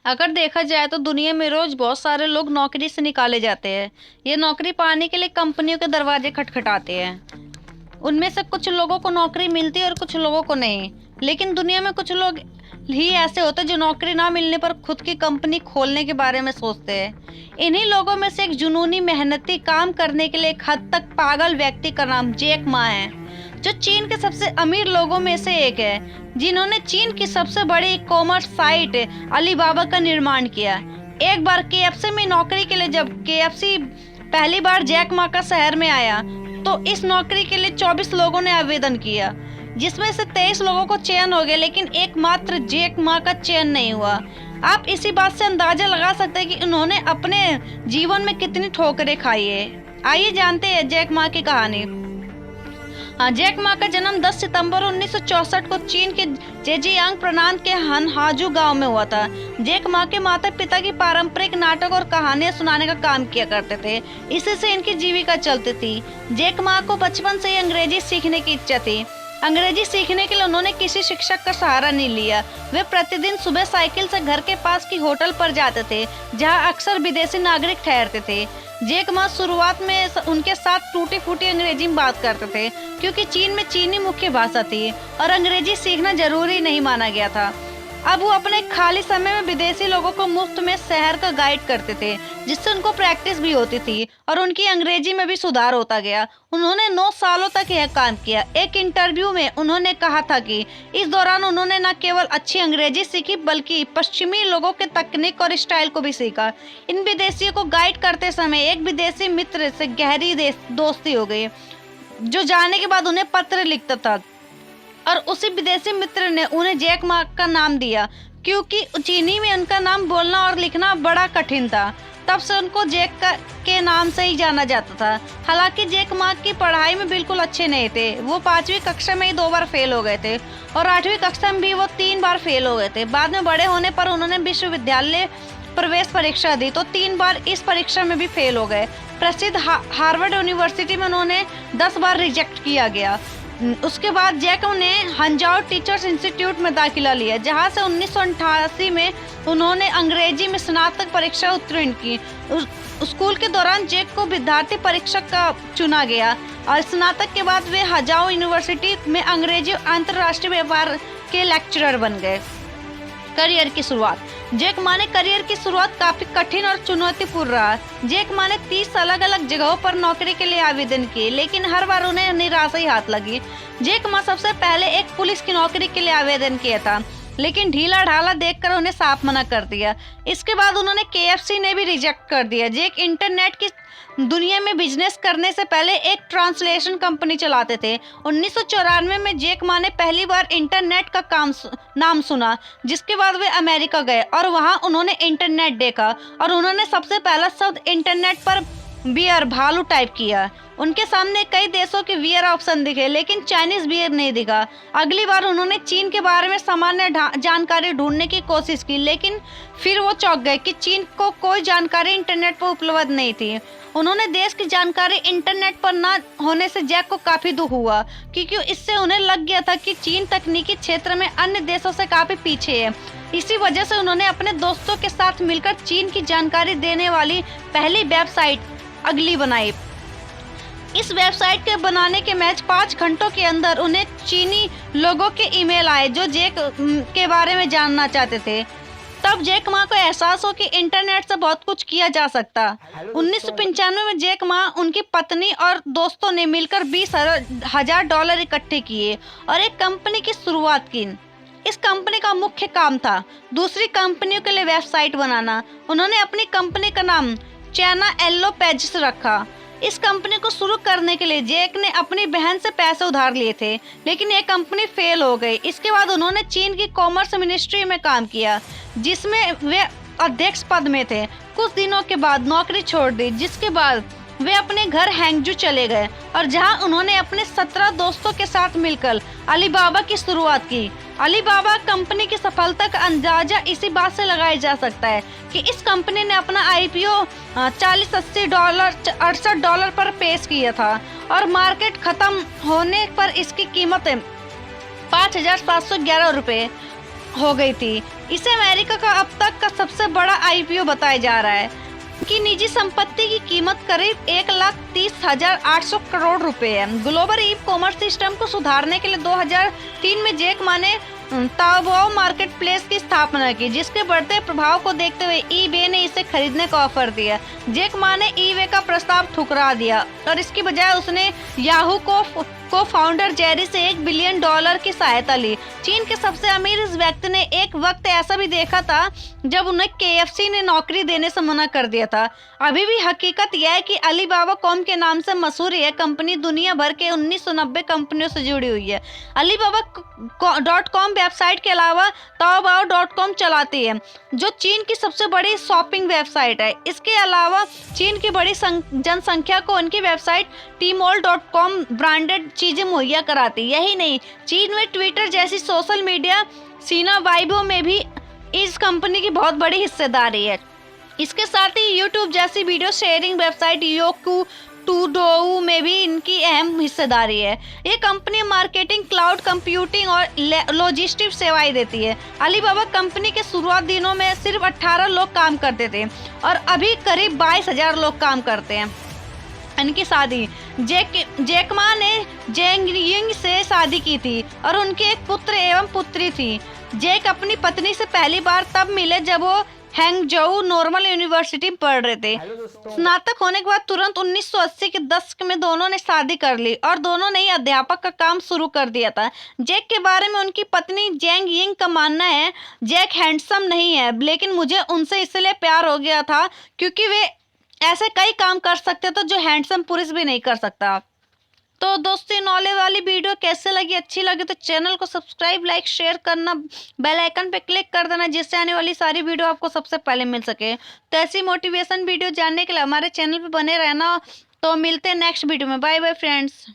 अगर देखा जाए तो दुनिया में रोज बहुत सारे लोग नौकरी से निकाले जाते हैं। ये नौकरी पाने के लिए कंपनियों के दरवाजे खटखटाते हैं। उनमें से कुछ लोगों को नौकरी मिलती है और कुछ लोगों को नहीं। लेकिन दुनिया में कुछ लोग ही ऐसे होते हैं जो नौकरी ना मिलने पर खुद की कंपनी खोलने के बारे में सोचते हैं। इन्हीं लोगों में से एक जुनूनी मेहनती काम करने के लिए एक हद तक पागल व्यक्ति का नाम जैक मा है, जो चीन के सबसे अमीर लोगों में से एक है, जिन्होंने चीन की सबसे बड़ी कॉमर्स साइट अलीबाबा का निर्माण किया। एक बार केएफसी में नौकरी के लिए जब केएफसी पहली बार जैक मा का शहर में आया तो इस नौकरी के लिए 24 लोगों ने आवेदन किया, जिसमें से 23 लोगों को चयन हो गया, लेकिन एकमात्र जैक मा का चयन नहीं हुआ। आप इसी बात से अंदाजा लगा सकते हैं कि उन्होंने अपने जीवन में कितनी ठोकरें खाई है। आइए जानते हैं जैक मा की कहानी। जैक मा का जन्म 10 सितंबर 1964 को चीन के जेजियांग प्रांत के हनहाजू गांव में हुआ था। जैक मा के माता पिता की पारंपरिक नाटक और कहानियां सुनाने का काम किया करते थे। इसी से इनकी जीविका चलती थी। जैक मा को बचपन से ही अंग्रेजी सीखने की इच्छा थी। अंग्रेजी सीखने के लिए उन्होंने किसी शिक्षक का सहारा नहीं लिया। वे प्रतिदिन सुबह साइकिल से घर के पास की होटल पर जाते थे, जहां अक्सर विदेशी नागरिक ठहरते थे। जैक मा शुरुआत में उनके साथ टूटी फूटी अंग्रेजी में बात करते थे, क्योंकि चीन में चीनी मुख्य भाषा थी और अंग्रेजी सीखना जरूरी नहीं माना गया था। अब वो अपने खाली समय में विदेशी लोगों को मुफ्त में शहर का गाइड करते थे, जिससे उनको प्रैक्टिस भी होती थी और उनकी अंग्रेजी में भी सुधार होता गया। उन्होंने 9 सालों तक यह काम किया। एक इंटरव्यू में उन्होंने कहा था कि इस दौरान उन्होंने न केवल अच्छी अंग्रेजी सीखी बल्कि पश्चिमी लोगों के तकनीक और स्टाइल को भी सीखा। इन विदेशियों को गाइड करते समय एक विदेशी मित्र से गहरी दोस्ती हो गई, जो जाने के बाद उन्हें पत्र लिखता था, और उसी विदेशी मित्र ने उन्हें जैक मा का नाम दिया, क्योंकि चीनी में उनका नाम बोलना और लिखना बड़ा कठिन था। तब से उनको जैक के नाम से ही जाना जाता था। हालांकि जैक मा की पढ़ाई में बिल्कुल अच्छे नहीं थे। वो 5वीं कक्षा में ही 2 बार फेल हो गए थे और 8वीं कक्षा में भी वो 3 बार फेल हो गए थे। बाद में बड़े होने पर उन्होंने विश्वविद्यालय प्रवेश परीक्षा दी तो 3 बार इस परीक्षा में भी फेल हो गए। प्रसिद्ध हार्वर्ड यूनिवर्सिटी में उन्होंने 10 बार रिजेक्ट किया गया। उसके बाद जैक ने हंजाओ टीचर्स इंस्टीट्यूट में दाखिला लिया, जहां से 1988 में उन्होंने अंग्रेजी में स्नातक परीक्षा उत्तीर्ण की। स्कूल के दौरान जैक को विद्यार्थी परीक्षक का चुना गया और स्नातक के बाद वे हजाओ यूनिवर्सिटी में अंग्रेजी अंतर्राष्ट्रीय व्यापार के लेक्चरर बन गए। करियर की शुरुआत। जैक मा ने करियर की शुरुआत काफी कठिन और चुनौतीपूर्ण रहा। जैक मा ने 30 अलग अलग जगहों पर नौकरी के लिए आवेदन किए, लेकिन हर बार उन्हें निराशा ही हाथ लगी। जैक मा सबसे पहले एक पुलिस की नौकरी के लिए आवेदन किया था, लेकिन ढीला ढाला देखकर उन्हें साफ मना कर दिया। इसके बाद उन्होंने केएफसी ने भी रिजेक्ट कर दिया। जैक इंटरनेट की दुनिया में बिजनेस करने से पहले एक ट्रांसलेशन कंपनी चलाते थे। 1994 में जैक मा ने पहली बार इंटरनेट का नाम सुना, जिसके बाद वे अमेरिका गए और वहां उन्होंने इंटरनेट देखा और उन्होंने सबसे पहला शब्द इंटरनेट पर बियर भालू टाइप किया। उनके सामने कई देशों के बियर ऑप्शन दिखे, लेकिन चाइनीज बियर नहीं दिखा। अगली बार उन्होंने चीन के बारे में सामान्य जानकारी ढूंढने की कोशिश की, लेकिन फिर वो चौंक गए कि चीन को कोई जानकारी इंटरनेट पर उपलब्ध नहीं थी। उन्होंने देश की जानकारी इंटरनेट पर न होने से जैक को काफी दुख हुआ, क्योंकि इससे उन्हें लग गया था कि चीन तकनीकी क्षेत्र में अन्य देशों से काफी पीछे है। इसी वजह से उन्होंने अपने दोस्तों के साथ मिलकर चीन की जानकारी देने वाली पहली वेबसाइट अगली बनाई। इस वेबसाइट के बनाने के महज 5 घंटों के अंदर उन्हें चीनी लोगों के ईमेल आए जो जैक के बारे में जानना चाहते थे। तब जैक मा को एहसास हो कि इंटरनेट से बहुत कुछ किया जा सकता। 1995 में जैक मा, उनकी पत्नी और दोस्तों ने मिलकर $20,000 इकट्ठे किए और एक कंपनी की शुरुआत की। इस कंपनी का मुख्य काम था दूसरी कंपनियों के लिए वेबसाइट बनाना। उन्होंने अपनी कंपनी का नाम चाइना येलो पेजेस रखा। इस कंपनी को शुरू करने के लिए जैक ने अपनी बहन से पैसे उधार लिए थे, लेकिन यह कंपनी फेल हो गई। इसके बाद उन्होंने चीन की कॉमर्स मिनिस्ट्री में काम किया, जिसमें वे अध्यक्ष पद में थे। कुछ दिनों के बाद नौकरी छोड़ दी, जिसके बाद वे अपने घर हैंगजू चले गए और जहां उन्होंने अपने 17 दोस्तों के साथ मिलकर अलीबाबा की शुरुआत की। अलीबाबा कंपनी की सफलता का अंदाजा इसी बात से लगाया जा सकता है कि इस कंपनी ने अपना आईपीओ $68 पर पेश किया था और मार्केट खत्म होने पर इसकी कीमत 5,711 रुपये हो गई थी। इसे अमेरिका का अब तक का सबसे बड़ा आईपीओ बताया जा रहा है। की निजी संपत्ति की कीमत करीब 1,30,800 करोड़ रुपए है। ग्लोबल ई कॉमर्स सिस्टम को सुधारने के लिए 2003 में जैक मा ने ताओबाओ मार्केट प्लेस की स्थापना की, जिसके बढ़ते प्रभाव को देखते हुए ईबे ने इसे खरीदने का ऑफर दिया। जैक मा ने ईबे का प्रस्ताव ठुकरा दिया और इसकी बजाय उसने याहू को फाउंडर जेरी से $1 बिलियन की सहायता ली। चीन के सबसे अमीर इस व्यक्ति ने एक वक्त ऐसा भी देखा था जब उन्हें केएफसी ने नौकरी देने से मना कर दिया था। अभी भी हकीकत यह है कि अलीबाबा कॉम के नाम से मशहूर यह कंपनी दुनिया भर के 1990 कंपनियों से जुड़ी हुई है। अलीबाबा.com वेबसाइट के अलावा taobao.com चलाती है, जो चीन की सबसे बड़ी शॉपिंग वेबसाइट है। इसके अलावा चीन की बड़ी जनसंख्या को उनकी वेबसाइट tmall.com ब्रांडेड चीजें मुहैया कराती। यही नहीं, चीन में ट्विटर जैसी सोशल मीडिया सीना वाइबो में भी इस कंपनी की बहुत बड़ी हिस्सेदारी है। इसके साथ ही यूट्यूब जैसी वीडियो शेयरिंग वेबसाइट योकू टूडोऊ में भी इनकी अहम हिस्सेदारी है। ये कंपनी मार्केटिंग, क्लाउड कंप्यूटिंग और लॉजिस्टिक्स सेवाएं देती है। अलीबाबा कंपनी के शुरुआत दिनों में सिर्फ 18 लोग काम करते थे और अभी करीब 22,000 लोग काम करते हैं। इनकी शादी जैक मा ने जेंग यिंग से शादी की थी और उनके एक पुत्र एवं पुत्री थी। जैक अपनी पत्नी से पहली बार तब मिले जब वो हैंगजोउ नॉर्मल यूनिवर्सिटी में पढ़ रहे थे। स्नातक होने के बाद तुरंत 1980 के दशक में दोनों ने शादी कर ली और दोनों ने ही अध्यापक का काम शुरू कर दिया था। जैक के बारे में उनकी पत्नी जेंग यिंग का मानना है, जैक हैंडसम नहीं है, लेकिन मुझे उनसे इसलिए प्यार हो गया था क्योंकि वे ऐसे कई काम कर सकते थे जो हैंडसम पुरुष भी नहीं कर सकता। तो दोस्तों, नॉलेज वाली वीडियो कैसे लगी? अच्छी लगी तो चैनल को सब्सक्राइब, लाइक, शेयर करना, बेल आइकन पे क्लिक कर देना, जिससे आने वाली सारी वीडियो आपको सबसे पहले मिल सके। तो ऐसी मोटिवेशन वीडियो जानने के लिए हमारे चैनल पे बने रहना। तो मिलते हैं नेक्स्ट वीडियो में। Bye bye friends.